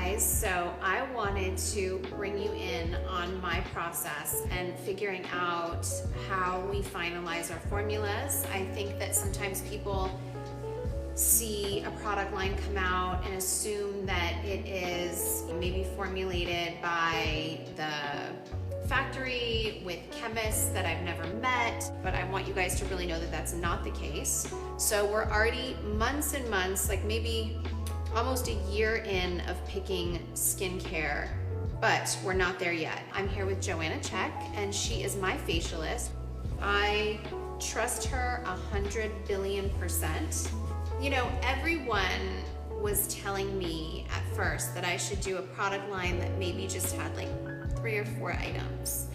guys. So I wanted to bring you in on my process and figuring out how we finalize our formulas. I think that sometimes people see a product line come out and assume that it is maybe formulated by the factory with chemists that I've never met, but I want you guys to really know that that's not the case. So we're already months and months, like maybe almost a year in of picking skincare, but we're not there yet. I'm here with Joanna Check, and she is my facialist. I trust her 100 billion%. You know, everyone was telling me at first that I should do a product line that maybe just had like 3 or 4 items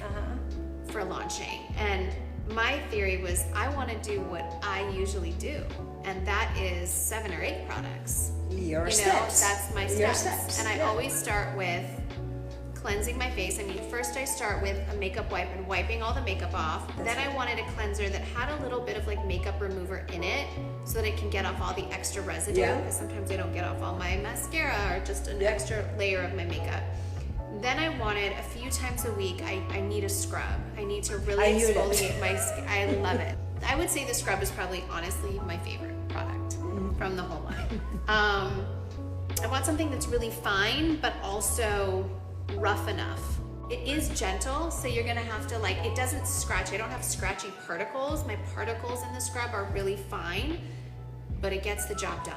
for launching. And my theory was I want to do what I usually do, and that is 7 or 8 products. Your steps. That's my steps. And I always start with cleansing my face. I mean, first I start with a makeup wipe and wiping all the makeup off. Then I wanted a cleanser that had a little bit of like makeup remover in it so that it can get off all the extra residue. Because sometimes I don't get off all my mascara or just an extra layer of my makeup. Then I wanted a few times a week, I need a scrub. I need to really exfoliate my skin. I love it. I would say the scrub is probably honestly my favorite product from the whole line. I want something that's really fine, but also rough enough. It is gentle, so you're gonna have to like, it doesn't scratch. I don't have scratchy particles. My particles in the scrub are really fine, but it gets the job done.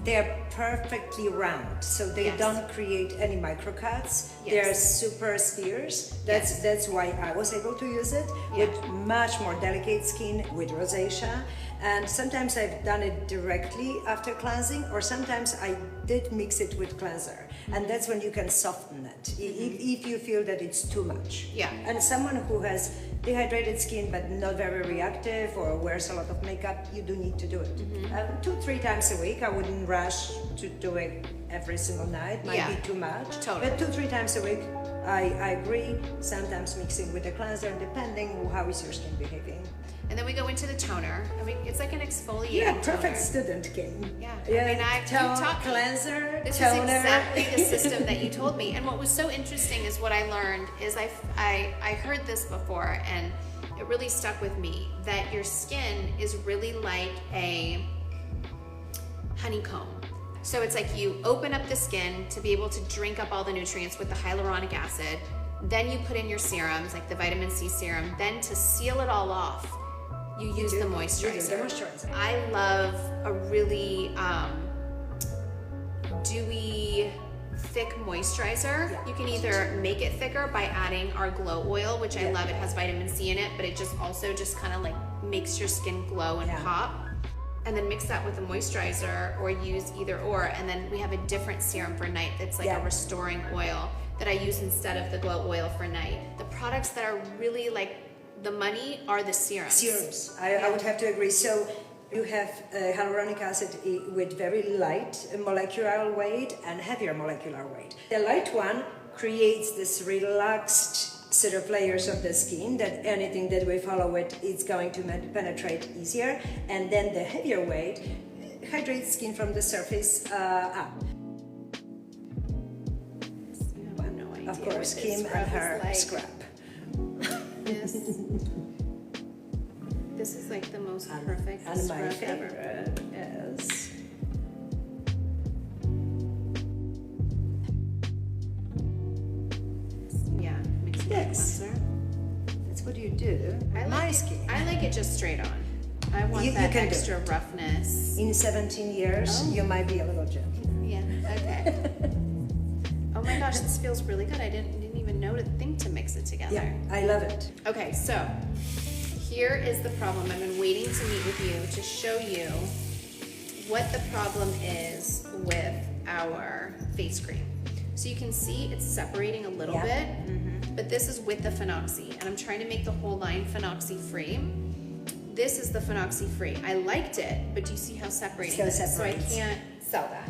They're perfectly round, so they don't create any microcuts. They're super spheres. That's why I was able to use it with much more delicate skin, with rosacea. And sometimes I've done it directly after cleansing, or sometimes I did mix it with cleanser. And that's when you can soften it, if you feel that it's too much. And someone who has dehydrated skin but not very reactive or wears a lot of makeup, you do need to do it. 2-3 times a week. I wouldn't rush to do it every single night. Might be too much. But 2-3 times a week, I agree. Sometimes mixing with a cleanser, depending how is your skin behaving. And then we go into the toner. I mean, it's like an exfoliating perfect toner. student game. I mean, you taught me. Cleanser, this toner. is exactly the system that you told me. And what was so interesting is what I learned is I heard this before, and it really stuck with me, that your skin is really like a honeycomb. So it's like you open up the skin to be able to drink up all the nutrients with the hyaluronic acid. Then you put in your serums, like the vitamin C serum. Then to seal it all off, you use the moisturizer. I love a really dewy, thick moisturizer. You can either make it thicker by adding our glow oil, which I love. It has vitamin C in it, but it just also just kind of like makes your skin glow and pop. And then mix that with a moisturizer, or use either or. And then we have a different serum for night that's like a restoring oil that I use instead of the glow oil for night. The products that are really like the money are the serums. I would have to agree. So you have hyaluronic acid with very light molecular weight and heavier molecular weight. The light one creates this relaxed set of layers of the skin that anything that we follow it is going to penetrate easier. And then the heavier weight hydrates skin from the surface up. Of course, Kim and her scrub. This is like the most perfect and scrub my ever. favorite is mixing with cleanser. That's what you do. My skin. I like it just straight on. I want that extra roughness. In 17 years, you might be a little gentler. Okay. Oh my gosh, this feels really good. I didn't even know to think to mix it together. I love it. Okay, so here is the problem. I've been waiting to meet with you to show you what the problem is with our face cream. So you can see it's separating a little bit, but this is with the phenoxy, and I'm trying to make the whole line phenoxy free. This is the phenoxy free. I liked it, but do you see how separating it is? So I can't sell that,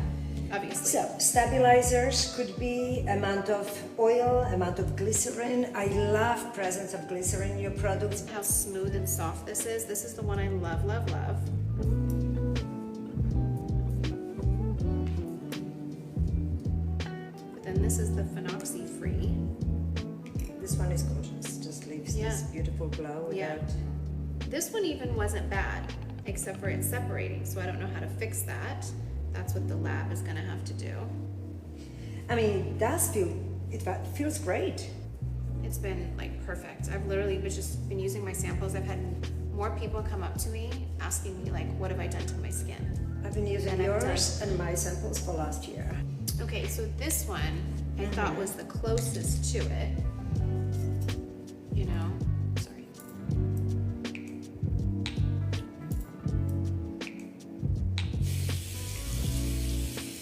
obviously. So stabilizers could be amount of oil, amount of glycerin. I love presence of glycerin in your products. How smooth and soft this is. This is the one I love, love, love. But then this is the phenoxy free. This one is gorgeous. Just leaves this beautiful glow without. This one even wasn't bad, except for it's separating, so I don't know how to fix that. That's what the lab is gonna have to do. I mean, it does feel, it feels great. It's been like perfect. I've literally just been using my samples. I've had more people come up to me asking me like, what have I done to my skin? I've been using yours and my samples for last year. Okay, so this one I thought was the closest to it. You know, sorry.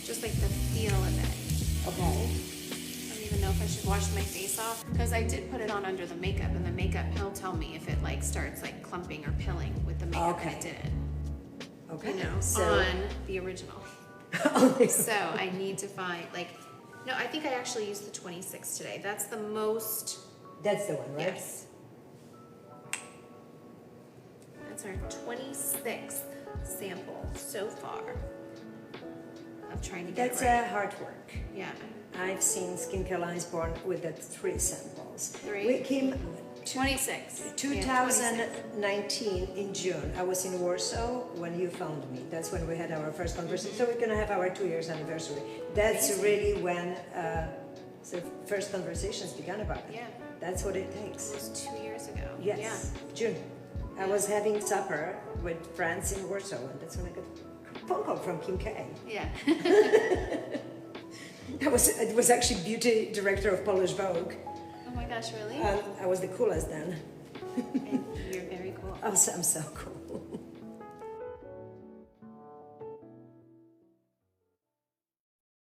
Just like the feel of it. Okay. I don't even know if I should wash my face off because I did put it on under the makeup, and the makeup he'll tell me if it like starts like clumping or pilling with the makeup, and it didn't. Okay. You know, so, on the original. So I need to find like, no, I think I actually used the 26 today. That's the most. That's the one, right? Yes. That's our 26th sample so far of trying to get That's it right. hard work. Yeah. I've seen skincare lines born with the 3 samples. 3? We came 26. 2019 in June. I was in Warsaw when you found me. That's when we had our first conversation. So we're gonna have our 2 years anniversary. That's Amazing. really when the first conversations began about it. Yeah. That's what it takes. It was 2 years ago. Yes, June. I was having supper with friends in Warsaw, and that's when I got a phone call from Kim K. Yeah. It was actually beauty director of Polish Vogue. Oh my gosh, really? I was the coolest then. And you're very cool. I'm so cool.